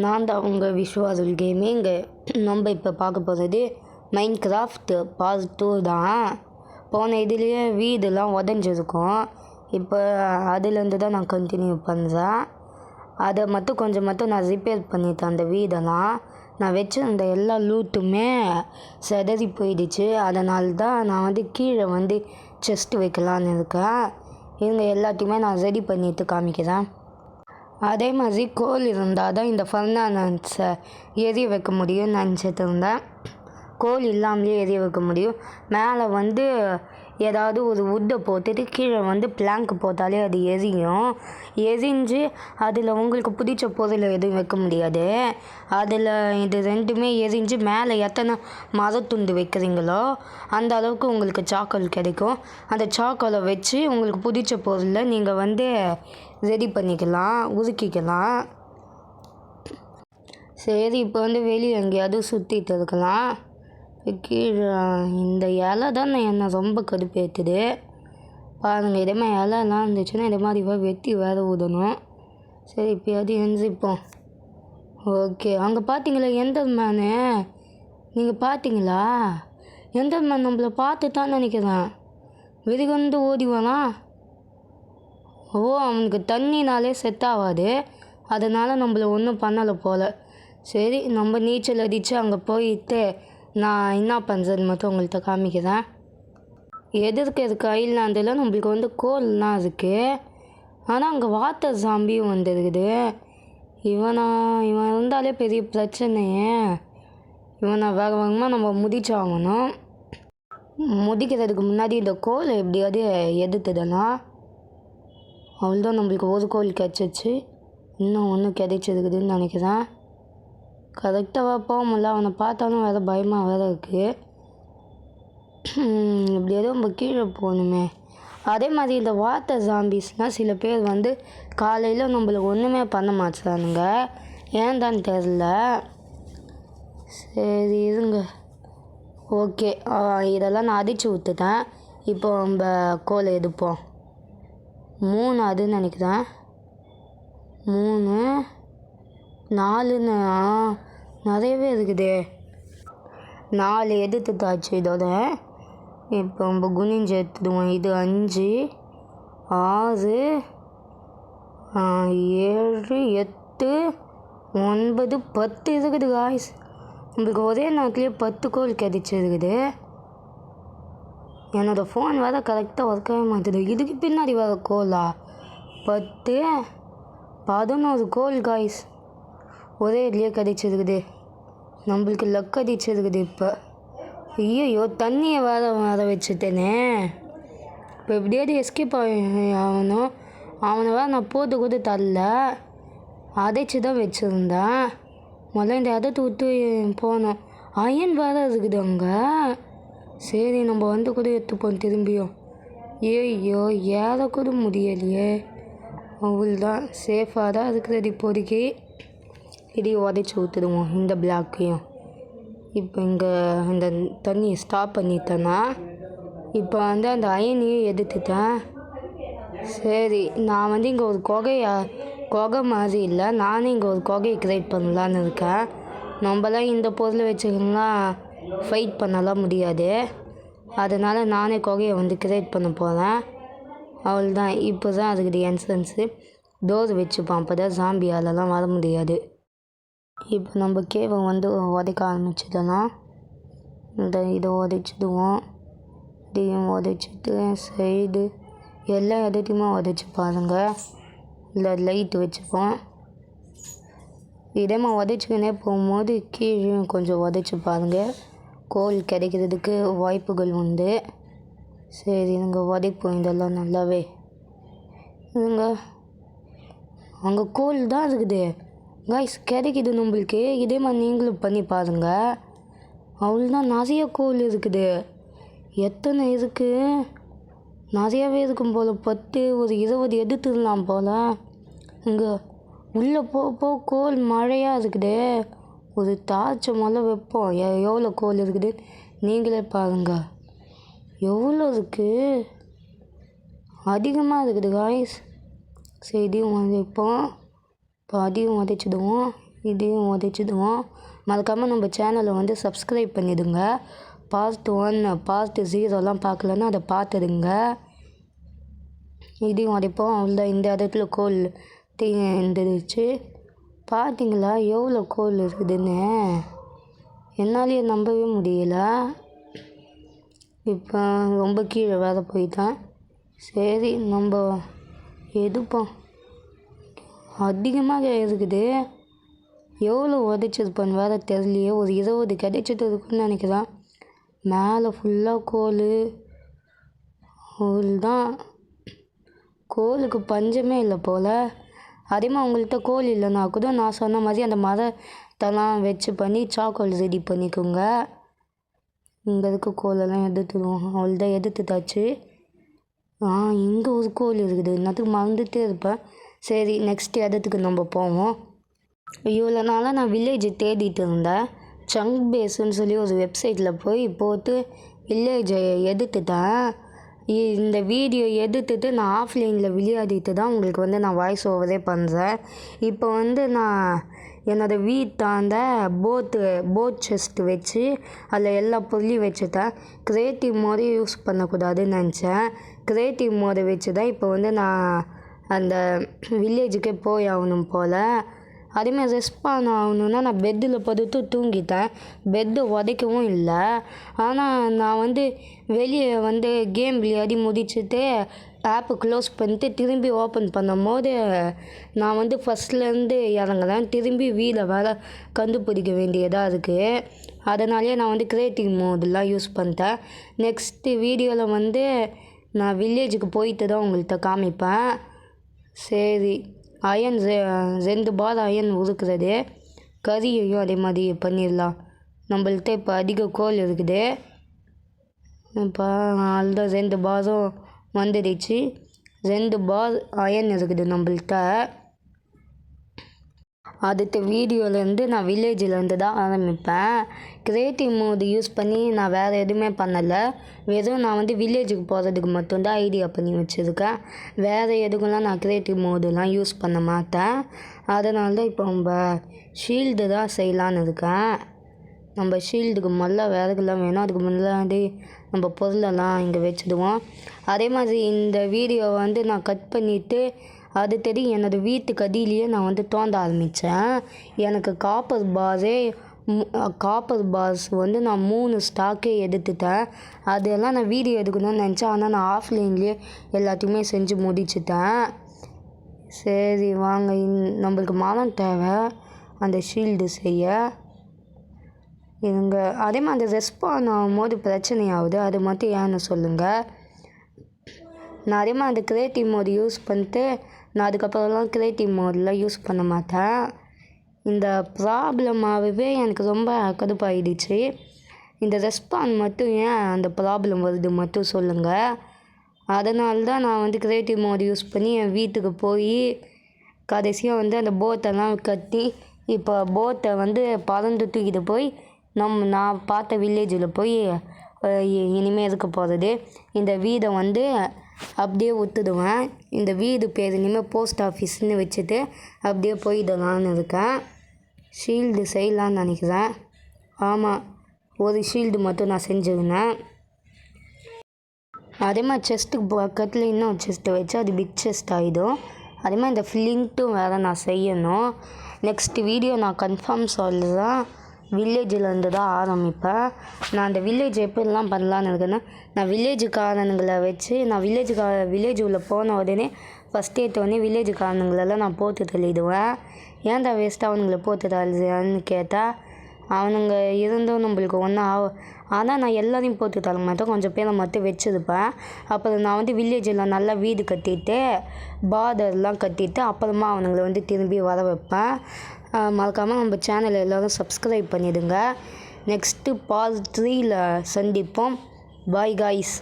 நான் தான் உங்கள் விஸ்வாசுல் கேமிங். நம்ம இப்போ பார்க்க போகிறது மைண்ட் கிராஃப்ட் பார்ட் 2 தான். போன இதுலேயே வீடெல்லாம் உடஞ்சிருக்கும். இப்போ அதுலேருந்து தான் நான் கண்டினியூ பண்ணுறேன். அதை கொஞ்சம் நான் ரிப்பேர் பண்ணிட்டேன். அந்த வீடெல்லாம் நான் வச்சுருந்த எல்லா லூட்டுமே செதறி போயிடுச்சு. அதனால தான் நான் கீழே செஸ்ட் வைக்கலான்னு இருக்கேன். இவங்க எல்லாத்தையுமே நான் ரெடி பண்ணிட்டு காமிக்கிறேன். அதே மாதிரி கோல் இருந்தால் தான் இந்த ஃபர்னானஸை எரிய வைக்க முடியும்னு நினச்சிட்டு இருந்தேன். கோல் இல்லாமலே எரிய வைக்க முடியும். மேலே ஏதாவது ஒரு வுட்டை போட்டுட்டு கீழே பிளாங்க் போட்டாலே அது எரிஞ்சு அதில் உங்களுக்கு பிடிச்ச பொருளை எதுவும் வைக்க முடியாது. அதில் இது ரெண்டுமே எரிஞ்சு மேலே எத்தனை மரத்துண்டு வைக்கிறீங்களோ அந்த அளவுக்கு உங்களுக்கு சாக்கோல் கிடைக்கும். அந்த சாக்கோலை வச்சு உங்களுக்கு பிடிச்ச பொருளை நீங்கள் ரெடி பண்ணிக்கலாம், உருக்கிக்கலாம். சரி, இப்போ வெளியே எங்கேயாவது சுற்றிட்டு இருக்கலாம். கீழே இந்த இலை தான் என்னை ரொம்ப கடுப்பேற்றுது. பாருங்கள், இதே இலைலாம் இருந்துச்சுன்னா இதே மாதிரி வெட்டி வேற ஊதணும். சரி, இப்போயாவது எழுந்திரிப்போம். ஓகே, அங்கே பார்த்தீங்களா எண்டர் மேனு? நீங்கள் பார்த்தீங்களா? எண்டர் மேன் நம்மளை பார்த்து தான் நினைக்கிறேன். வெறிகொண்டு ஓடிவானா? அவனுக்கு தண்ணினாலே செட் ஆகாது. அதனால் நம்மளை ஒன்றும் பண்ணலை போல். சரி, நம்ம நீச்சல் அடித்து அங்கே போயிட்டு நான் என்ன பண்ணுறதுன்னு மட்டும் உங்கள்கிட்ட காமிக்கிறேன். எதிர்க்க ஐலாண்டில் நம்மளுக்கு கோல்லாம் இருக்குது. ஆனால் அங்கே வாட்டர் சாம்பியும் வந்துருக்குது. இவன் இருந்தாலே பெரிய பிரச்சனையே. இவனை வேகமாக நம்ம முடிச்சாகணும். முடிக்கிறதுக்கு முன்னாடி இந்த கோல் எப்படியாவது எதிர்த்துடனா. அவ்வளோதான், நம்மளுக்கு ஒரு கோல் கிடச்சிச்சு. இன்னும் ஒன்று கிடைச்சிருக்குதுன்னு நினைக்கிறேன். கரெக்டாக போக முடியல. அவனை பார்த்தாலும் வேறு பயமாக வேறு இருக்குது. எப்படியாவது நம்ம கீழே போகணுமே. அதே மாதிரி இந்த வாட்டர் ஜாம்பிஸ்னால் சில பேர் காலையில் நம்மளுக்கு ஒன்றுமே பண்ண மாட்டானுங்க. ஏன் தான் தெரில. சரி இருங்க. ஓகே, இதெல்லாம் நான் அடித்து விட்டுட்டேன். இப்போ நம்ம கோலை எடுப்போம். 3 அதுன்னு நினைக்கிறேன். 3 4ன்னு நிறையவே இருக்குது. 4 எடுத்துட்டாச்சு இதோட. இப்போ நம்ம குனிஞ்சு எடுத்துடுவோம். இது 5 6 7 8 9 10 இருக்குது காய்ஸ். நம்மளுக்கு ஒரே நேரத்துலேயே 10 கோல் கிடைச்சிருக்குது. என்னோடய ஃபோன் வேறு கரெக்டாக ஒர்க்காக மாட்டுது. இதுக்கு பின்னாடி வேறு கோலா? 10 11 கோல் காய்ஸ் ஒரே இதுலேயே கிடைச்சிருக்குது. நம்மளுக்கு லக் அடிச்சிருக்குது. இப்போ ஐயோ, தண்ணியை வேற வச்சுட்டேனே. இப்போ எப்படியாவது எஸ்கேப் ஆகணும். அவனை நான் போட்டு கூட தரல, அடைச்சி தான் வச்சுருந்தேன். முதல்ல இந்த இடத்த விட்டு போனோம். அயன் வேறு இருக்குது அங்கே. சரி, நம்ம கூட எடுத்துப்போம் திரும்பியும். ஐயோ, ஏறக்கூட முடியலையே. அவ்வளோதான், சேஃபாக தான் இருக்கிறது இப்போதைக்கு. இதையும் உடைச்சி ஊற்றுடுவோம் இந்த பிளாக்கையும். இப்போ இங்கே இந்த தண்ணியை ஸ்டாப் பண்ணிட்டேன்னா இப்போ அந்த அயனையும் எடுத்துட்டேன். சரி, நான் இங்கே ஒரு குகை மாதிரி இல்லை, நானே இங்கே ஒரு குகையை க்ரியேட் பண்ணலான்னு இருக்கேன். நம்மளாம் இந்த பொருளை வச்சுக்கலாம் ஃபைட் பண்ணலாம் முடியாது. அதனால் நானே குகையை க்ரியேட் பண்ண போகிறேன். அவ்வளோதான். இப்போ தான் அதுக்கு என்ட்ரன்ஸு டோர் வச்சுப்போம். அப்போ தான் ஜாம்பியாலலாம் வர முடியாது. இப்போ நம்ம கேவை உதைக்க ஆரம்பிச்சிடலாம். இதை உதைச்சிடுவோம். இதையும் உதைச்சிட்டு சைடு எல்லா இடத்தையுமே உதைச்சி பாருங்கள். இல்லை லைட்டு வச்சுப்போம். இதே உதைச்சிக்கினே போகும்போது கீழே கொஞ்சம் உதைச்சி பாருங்கள். கோல் கிடைக்கிறதுக்கு வாய்ப்புகள் உண்டு. சரி, நாங்கள் உதைப்போம் இதெல்லாம் நல்லாவே. அங்கே கோல் தான் இருக்குது காய்ஸ், கிடைக்குது நம்மளுக்கு. இதே மாதிரி நீங்களும் பண்ணி பாருங்கள். அவ்வளோதான், நிறைய கோல் இருக்குது. எத்தனை இருக்குது? நிறையாவே இருக்கும் போல். 10 ஒரு 20 எடுத்துடலாம் போல். இங்கே உள்ளே போ கோல் மழையாக இருக்குது. ஒரு டார்ச்சை வைப்போம். எவ்வளோ கோல் இருக்குது நீங்களே பாருங்கள். எவ்வளோ இருக்குது, அதிகமாக இருக்குது காய்ஸ். சரி, இதையும் உதைப்போம். இப்போ அதையும் உதைச்சிடுவோம். இதையும் உதச்சிடுவோம். மறக்காமல் நம்ம சேனலை வந்து சப்ஸ்கிரைப் பண்ணிடுங்க. பார்ட் 1 பார்ட் 0 பார்க்கலன்னா அதை பார்த்துடுங்க. இதையும் உடைப்போம். அவ்வளோதான். இந்த இடத்துல கோல் இருந்துருச்சு. பார்த்தீங்களா எவ்வளோ கோல் இருக்குதுன்னு? என்னாலேயே நம்பவே முடியல. இப்போ ரொம்ப கீழே வேறு போயிட்டேன். சரி நம்ம எடுப்போம். அதிகமாக இருக்குது. எவ்வளோ உதச்சிருப்பான்னு வேறு தெரியலையே. ஒரு 20 கிடைச்சிட்டு இருக்குன்னு நினைக்கிறேன். மேலே ஃபுல்லாக கோல் தான். கோலுக்கு பஞ்சமே இல்லை போல். அதேமாதிரி உங்கள்கிட்ட கோல் இல்லைன்னா கூட நான் சொன்ன மாதிரி அந்த மரத்தெல்லாம் வச்சு பண்ணி சாக்கோல் ரெடி பண்ணிக்கோங்க. இங்கே இருக்க கோலெல்லாம் எடுத்துடுவோம். அவ்வளோதான், எடுத்துட்டாச்சு. இங்கே ஒரு கோல் இருக்குது. இன்னத்துக்கு மறந்துகிட்டே இருப்பேன். சரி, நெக்ஸ்ட் இடத்துக்கு நம்ம போவோம். இவ்வளோ நாளாக நான் வில்லேஜ் தேடிட்டு இருந்தேன். சங்க் பேஸுன்னு சொல்லி ஒரு வெப்சைட்டில் போட்டு வில்லேஜை எடுத்துட்டேன். இந்த வீடியோ எடுத்துட்டு நான் ஆஃப்லைனில் விளையாடிட்டு தான் உங்களுக்கு வந்து நான் வாய்ஸ் ஓவரே பண்ணுறேன். இப்போ வந்து நான் என்னோடய வீட்டாண்ட போட் செஸ்ட் வச்சு அதில் எல்லா பொருளையும் வச்சுட்டேன். க்ரியேட்டிவ் மோடே யூஸ் பண்ணக்கூடாதுன்னு நினச்சேன். க்ரியேட்டிவ் மோடை வச்சு தான் இப்போ வந்து நான் அந்த வில்லேஜுக்கே போய் ஆகணும் போல். அதேமாதிரி ரெஸ்பான் ஆகணுன்னா நான் பெட்டில் படுத்து தூங்கிட்டேன். பெட்டை உதைக்கவும் இல்லை. ஆனால் நான் வந்து வெளியே வந்து கேம் விளையாடி முடிச்சுட்டு ஆப்பை க்ளோஸ் பண்ணிட்டு திரும்பி ஓப்பன் பண்ணும்போது நான் வந்து ஃபஸ்ட்லேருந்து இறங்குறேன். திரும்பி வீடை வேறு கண்டுபிடிக்க வேண்டியதாக இருக்குது. அதனாலேயே நான் வந்து க்ரியேட்டிவ் மோடெலாம் யூஸ் பண்ணிட்டேன். நெக்ஸ்ட்டு வீடியோவில் வந்து நான் வில்லேஜுக்கு போயிட்டு தான் உங்கள்கிட்ட காமிப்பேன். சரி, அயன் 2 பால் அயன் உருக்குறது. கறியையும் அதே மாதிரி பண்ணிடலாம். நம்மள்கிட்ட இப்போ அதிக கோல் இருக்குது. இப்போ அதுதான் 2 பாலும் வந்துடுச்சு. 2 பால் அயன் இருக்குது நம்மள்கிட்ட. அடுத்த வீடியோலேருந்து நான் வில்லேஜிலேருந்து தான் ஆரம்பிப்பேன். க்ரியேட்டிவ் மோடு யூஸ் பண்ணி நான் வேறு எதுவுமே பண்ணலை. வெறும் நான் வந்து வில்லேஜுக்கு போகிறதுக்கு மட்டும்தான் ஐடியா பண்ணி வச்சுருக்கேன். வேறு எதுக்குலாம் நான் க்ரியேட்டிவ் மோடுலாம் யூஸ் பண்ண மாட்டேன். அதனால தான் இப்போ நம்ம ஷீல்டு தான் செய்யலான்னு இருக்கேன். நம்ம ஷீல்டுக்கு முதல்ல விறகுலாம் வேணும். அதுக்கு முன்னாடி நம்ம பொருளெல்லாம் இங்கே வச்சுடுவோம். அதே மாதிரி இந்த வீடியோவை வந்து நான் கட் பண்ணிவிட்டு அடுத்தது என்னோடய வீட்டுக்கு அடியிலேயே நான் வந்து தோண்ட ஆரம்பித்தேன். எனக்கு காப்பர் பார்ஸ் வந்து நான் 3 ஸ்டாக்கே எடுத்துட்டேன். அதெல்லாம் நான் வீடியோ எடுக்கணும்னு நினச்சேன். ஆனால் நான் ஆஃப்லைன்லேயே எல்லாத்தையுமே செஞ்சு முடிச்சிட்டேன். சரி வாங்க, நம்மளுக்கு மரம் தேவை அந்த ஷீல்டு செய்ய. இவங்க அதே மாதிரி ரெஸ்பான் ஆகும்போது பிரச்சனை ஆகுது. அது மட்டும் ஏன்னு சொல்லுங்கள். நான் அதே மாதிரி அந்த க்ரியேட்டிவ் மோடு யூஸ் பண்ணிட்டு நான் அதுக்கப்புறம்லாம் க்ரியேட்டிவ் மோடெலாம் யூஸ் பண்ண மாட்டேன். இந்த ப்ராப்ளமாகவே எனக்கு ரொம்ப கடுப்பாயிடுச்சு. இந்த ரெஸ்பான் மட்டும் ஏன் அந்த ப்ராப்ளம் வருது மட்டும் சொல்லுங்கள். அதனால தான் நான் வந்து க்ரியேட்டிவ் மோடு யூஸ் பண்ணி என் வீட்டுக்கு போய் கடைசியாக வந்து அந்த போட்டெல்லாம் கட்டி இப்போ போட்டை வந்து பறந்து தூக்கிட்டு போய் நான் பார்த்த வில்லேஜில் போய் இனிமேல் இருக்க போகிறது இந்த வீடை வந்து அப்படியே விட்டுடுவேன். இந்த வீடு பேர் இனிமேல் போஸ்ட் ஆஃபீஸ்ன்னு வச்சுட்டு அப்படியே போயிடலான்னு இருக்கேன். ஷீல்டு செய்யலான்னு நினைக்கிறேன். ஆமாம், ஒரு ஷீல்டு மட்டும் நான் செஞ்சுருந்தேன். அதே மாதிரி செஸ்ட்டுக்கு பக்கத்தில் இன்னும் செஸ்ட்டை வச்சு அது பிக் செஸ்ட் ஆகிடும். அதே மாதிரி இந்த ஃப்ளிண்ட்டும் வேறு நான் செய்யணும். நெக்ஸ்ட் வீடியோ நான் கன்ஃபார்ம் சொல்கிறேன். வில்லேஜிலேருந்து தான் ஆரம்பிப்பேன். நான் அந்த வில்லேஜ் எப்படிலாம் பண்ணலான்னு இருக்கேன்னா, நான் வில்லேஜுக்காரனுங்களை வச்சு நான் வில்லேஜ் உள்ளே போன உடனே ஃபஸ்ட் எடுத்தோடனே வில்லேஜுக்காரனுங்களெல்லாம் நான் போட்டு தள்ளிடுவேன். ஏன்டா வேஸ்ட்டாக அவனுங்களை போட்டு தள்ளுறேன்னு கேட்டால் அவனுங்க இருந்தும் நம்மளுக்கு ஒன்றும் ஆனால் நான் எல்லாரையும் போட்டு தள்ள மாட்டேன். கொஞ்சம் பேரை மட்டும் வச்சுருப்பேன். அப்புறம் நான் வந்து வில்லேஜில் நல்லா வீடு கட்டிட்டு பார்டர்லாம் கட்டிட்டு அப்புறமா அவனுங்களை வந்து திரும்பி வர வைப்பேன். மறக்காமல் நம்ம சேனலை எல்லோரும் சப்ஸ்கிரைப் பண்ணிடுங்க. நெக்ஸ்ட்டு பார்ட் 3ல் சந்திப்போம். Bye guys.